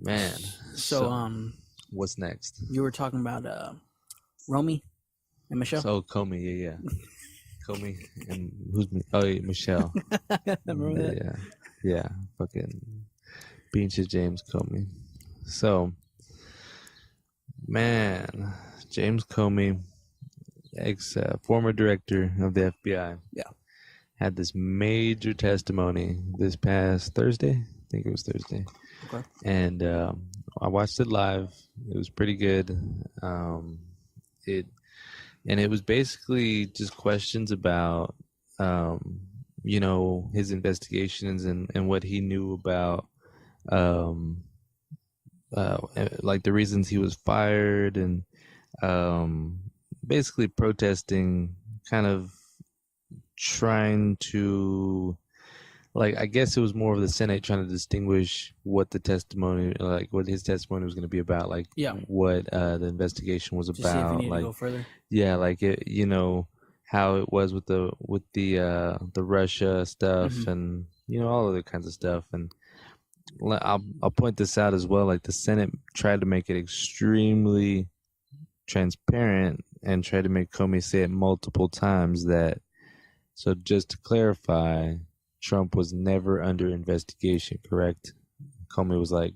Man. So, What's next? you were talking about Romy and Michelle. So Comey, yeah. Comey and Michelle. Remember that? Yeah. Fucking Beaches James Comey. So, man, James Comey, former director of the FBI, Yeah. had this major testimony this past Thursday. I think it was Thursday. Okay. And I watched it live. It was pretty good. It was basically just questions about his investigations and what he knew about um, like the reasons he was fired and basically protesting, kind of trying to, like, I guess it was more of the Senate trying to distinguish what the testimony, like what his testimony was going to be about, like what the investigation was Just see if you about, need like to go further. yeah, like it, how it was with the Russia stuff and all other kinds of stuff. And I'll point this out as well. Like the Senate tried to make it extremely transparent and tried to make Comey say it multiple times that. So just to clarify, Trump was never under investigation, correct? Comey was like,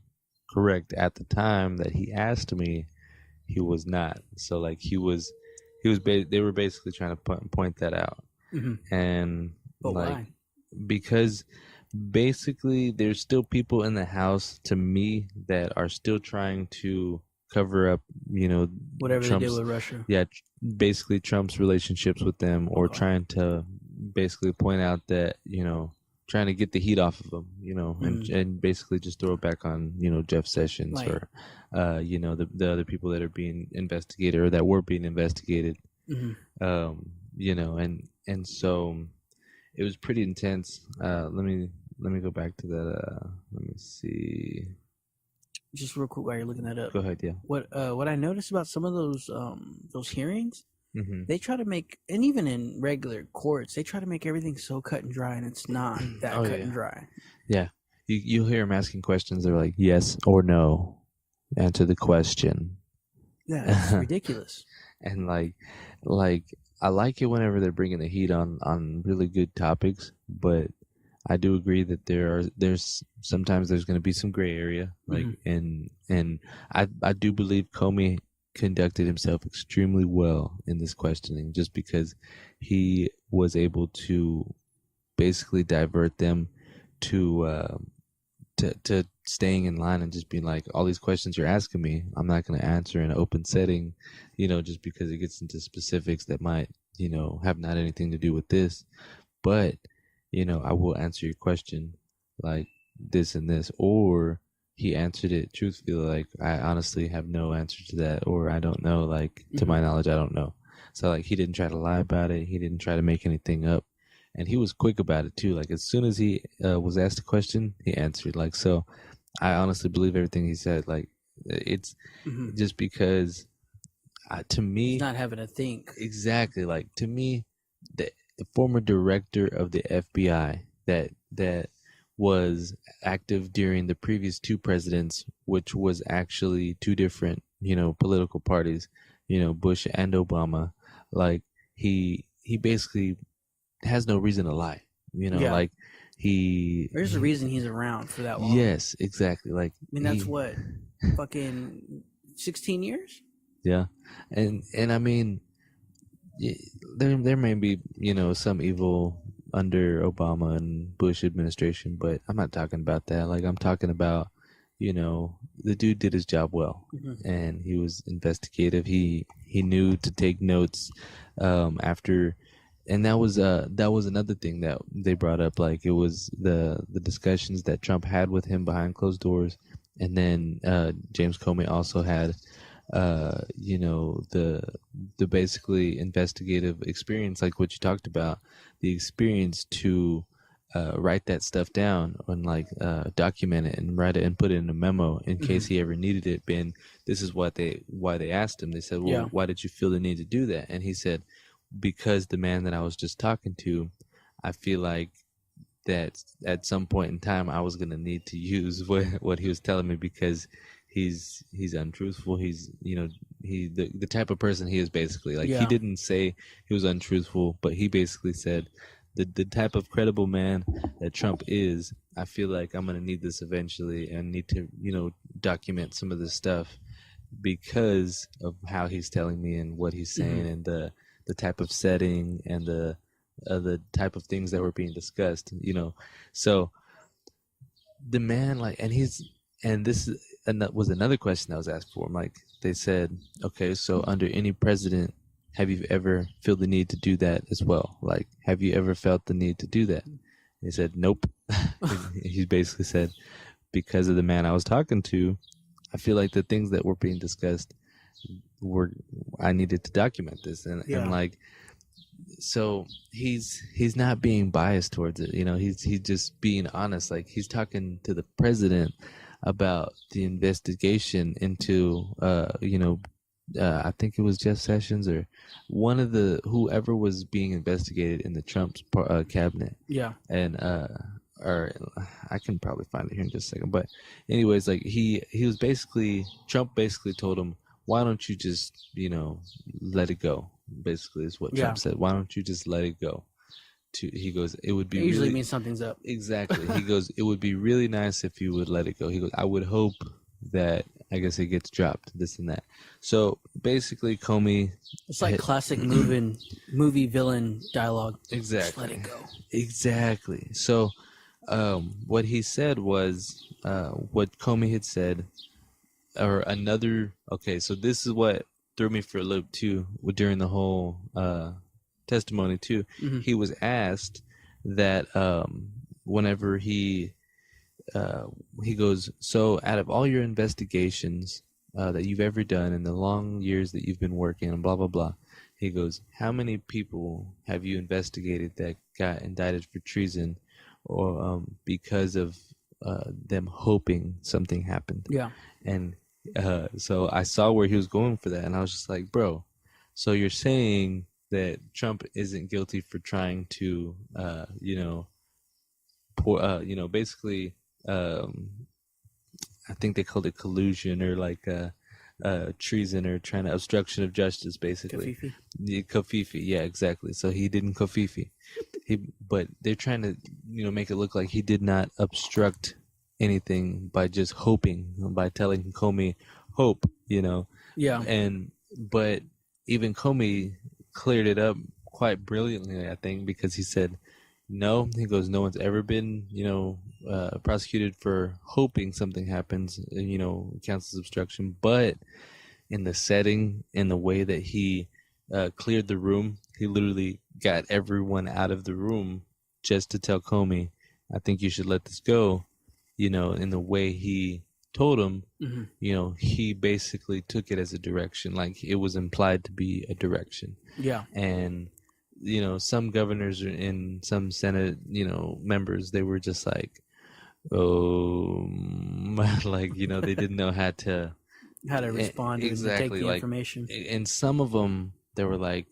correct. At the time that he asked me, he was not. So like they were basically trying to point that out. And But like, why? because basically there's still people in the House, to me, that are still trying to cover up, Whatever Trump's, they did with Russia. Yeah, basically Trump's relationships with them, or trying to basically point out that, trying to get the heat off of them, and basically just throw it back on, Jeff Sessions, Like, or, the other people that are being investigated or that were being investigated, and so it was pretty intense. Let me go back to that. Let me see. Just real quick while you're looking that up. Go ahead, yeah. What I noticed about some of those hearings, they try to make, and even in regular courts, they try to make everything so cut and dry, and it's not that cut and dry. Yeah, you'll hear them asking questions. They're like, yes or no, answer the question. Yeah, it's ridiculous. And like I like it whenever they're bringing the heat on really good topics, but I do agree that there's sometimes there's going to be some gray area, like, and I do believe Comey conducted himself extremely well in this questioning, just because he was able to basically divert them to staying in line and just being like, all these questions you're asking me, I'm not going to answer in an open setting, just because it gets into specifics that might, have not anything to do with this. But, I will answer your question like this and this. Or he answered it truthfully, like, I honestly have no answer to that, or I don't know, like, to my knowledge, I don't know. So, like, he didn't try to lie about it. He didn't try to make anything up. And he was quick about it too. Like, as soon as he was asked a question, he answered. Like, so I honestly believe everything he said. Like, it's just because to me, he's not having to think. Exactly. Like, to me, the former director of the FBI that was active during the previous two presidents, which was actually two different, political parties, Bush and Obama. Like, he basically has no reason to lie, like there's a reason he's around for that long. Yes, exactly. Like, I mean, that's what, fucking 16 years. Yeah, and I mean, there may be, some evil under Obama and Bush administration, but I'm not talking about that. Like, I'm talking about, the dude did his job well, and he was investigative. He knew to take notes after. And that was another thing that they brought up. Like, it was the discussions that Trump had with him behind closed doors, and then James Comey also had, the basically investigative experience, like what you talked about, the experience to write that stuff down and document it and write it and put it in a memo in case he ever needed it. And this is why they asked him. They said, well, why did you feel the need to do that? And he said, because the man that I was just talking to, I feel like that at some point in time I was gonna need to use what he was telling me, because he's untruthful. He's, the type of person he is, basically. Like, he Yeah. didn't say he was untruthful, but he basically said the type of credible man that Trump is, I feel like I'm gonna need this eventually, and need to, document some of this stuff because of how he's telling me and what he's saying, and the type of setting and the type of things that were being discussed. So the man, like, and this was another question that was asked for him. Like, they said, okay, so under any president, have you ever feel the need to do that as well? Like, have you ever felt the need to do that? He said, nope. He basically said, because of the man I was talking to, I feel like the things that were being discussed I needed to document this, and like, so he's not being biased towards it. He's just being honest. Like, he's talking to the president about the investigation into I think it was Jeff Sessions or one of the whoever was being investigated in the Trump's cabinet. Yeah. And or I can probably find it here in just a second. But anyways, like, he was basically, Trump basically told him, why don't you just, let it go? Basically, is what Trump said. Why don't you just let it go? He goes, it would be it usually means something's up. Exactly. He goes, it would be really nice if you would let it go. He goes, I would hope that, I guess, it gets dropped, this and that. So basically, Comey, it's like classic movie villain dialogue. Exactly. Just let it go. Exactly. So what he said was, what Comey had said, or another. Okay, so this is what threw me for a loop too during the whole testimony too. Mm-hmm. He was asked that whenever he goes, so out of all your investigations that you've ever done in the long years that you've been working and blah blah blah, he goes, how many people have you investigated that got indicted for treason or because of them hoping something happened? Yeah. And so I saw where he was going for that, and I was just like, bro, so you're saying that Trump isn't guilty for trying to basically, I think they called it collusion, or like treason, or trying to obstruction of justice, basically. Kofifi, yeah, exactly. So he didn't Kofifi. But they're trying to, make it look like he did not obstruct anything by just hoping, by telling Comey hope, Yeah. But even Comey cleared it up quite brilliantly, I think, because he said, no, he goes, no one's ever been, prosecuted for hoping something happens, counts as obstruction. But in the setting, in the way that he cleared the room, he literally got everyone out of the room just to tell Comey, I think you should let this go. In the way he told him, he basically took it as a direction, like it was implied to be a direction. Yeah. And some governors and some Senate, members, they were just like, oh, like, they didn't know how to respond, exactly, take the like, information. And some of them, they were like,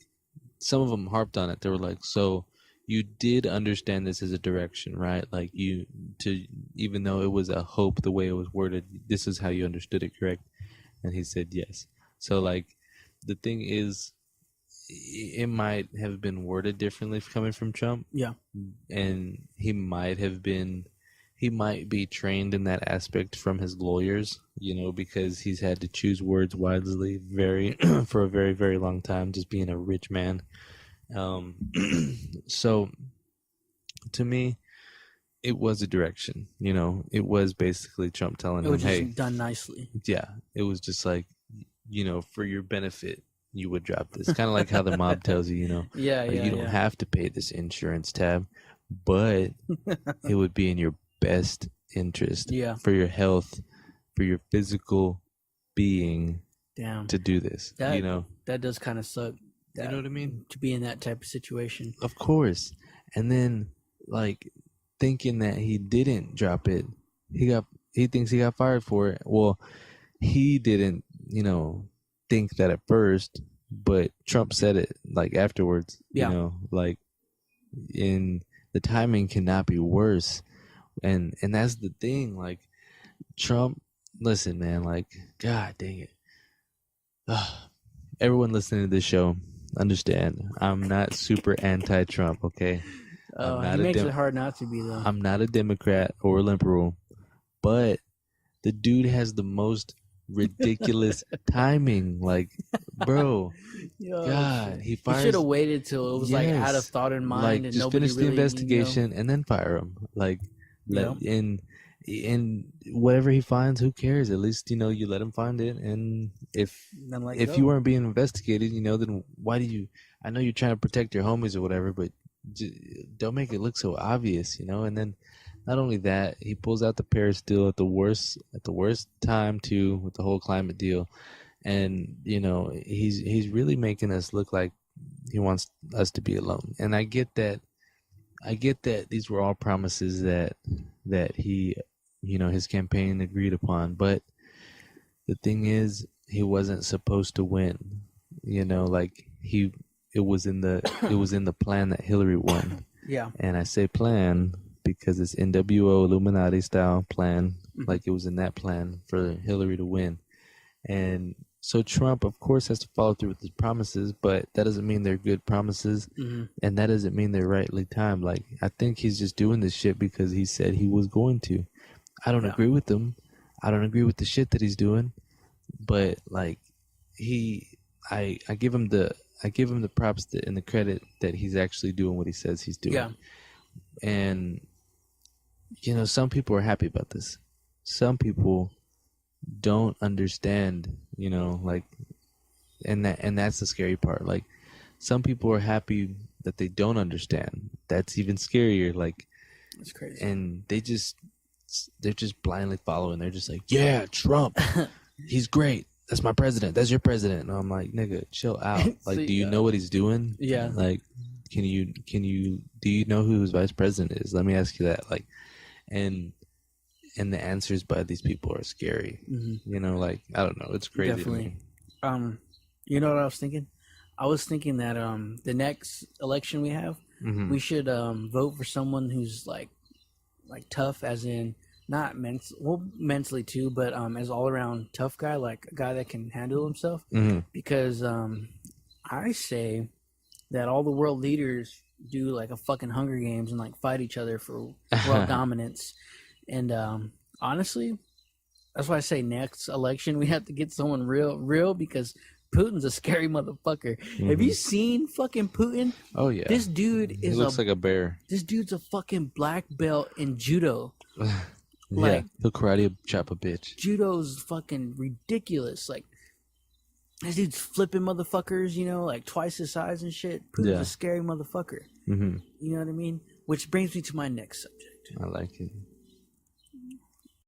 some of them harped on it. They were like, so you did understand this as a direction, right? Like, even though it was a hope, the way it was worded, this is how you understood it, correct? And he said yes. So, like, the thing is, it might have been worded differently coming from Trump. Yeah. And he might be trained in that aspect from his lawyers, because he's had to choose words wisely for a very, very long time, just being a rich man. So to me, it was a direction, it was basically Trump telling him, hey, done nicely. Yeah. It was just like, for your benefit, you would drop this. Kind of like how the mob tells you, you don't have to pay this insurance tab, but it would be in your best interest, for your health, for your physical being, to do this. That does kind of suck. You know what I mean? To be in that type of situation. Of course. And then, like, thinking that he didn't drop it, he thinks he got fired for it. Well, he didn't, think that at first, but Trump said it, like, afterwards. Like, in the timing cannot be worse. And that's the thing. Like Trump, listen, man. Like, God dang it. Ugh. Everyone listening to this show, understand. I'm not super anti-Trump. Okay, He makes it hard not to be though. I'm not a Democrat or a liberal, but the dude has the most ridiculous timing. Like, bro, Yo, God, he fires. He should have waited till it was like out of thought in mind, like and just nobody finish the really, investigation and then fire him. Like, Yeah. and whatever he finds, who cares? At least you let him find it. And if you weren't being investigated, then why do you? I know you're trying to protect your homies or whatever, but don't make it look so obvious, And then not only that, he pulls out the Paris deal at the worst time too, with the whole climate deal. And he's really making us look like he wants us to be alone. And I get that these were all promises that he, his campaign agreed upon. But the thing is, he wasn't supposed to win. Like it was in the plan that Hillary won. Yeah. And I say plan because it's NWO Illuminati style plan. Like it was in that plan for Hillary to win. And so Trump, of course, has to follow through with his promises, but that doesn't mean they're good promises, and that doesn't mean they're rightly timed. Like, I think he's just doing this shit because he said he was going to. I don't agree with him. I don't agree with the shit that he's doing, but like, I give him the props and the credit that he's actually doing what he says he's doing. Yeah. And some people are happy about this. Some people don't understand, like, and that's the scary part. Like, some people are happy that they don't understand. That's even scarier. Like, that's crazy. And they're just blindly following. They're just like, yeah, Trump, he's great. That's my president. That's your president. And I'm like, nigga, chill out. Like, do you know what he's doing? Yeah. Like, do you know who his vice president is? Let me ask you that. Like, and the answers by these people are scary. Like, I don't know. It's crazy. Definitely. You know what I was thinking? I was thinking that the next election we have, we should vote for someone who's like tough, as in not mentally too, but as all around tough guy, like a guy that can handle himself. Because I say that all the world leaders do like a fucking Hunger Games and like fight each other for world dominance. And honestly, that's why I say next election we have to get someone real, because Putin's a scary motherfucker. Have you seen fucking Putin? Oh yeah, this dude is looks like a bear. This dude's a fucking black belt in judo. Like, he'll karate chop a bitch. Judo's fucking ridiculous. Like, this dude's flipping motherfuckers, like twice his size and shit. Putin's a scary motherfucker. You know what I mean? Which brings me to my next subject. I like it.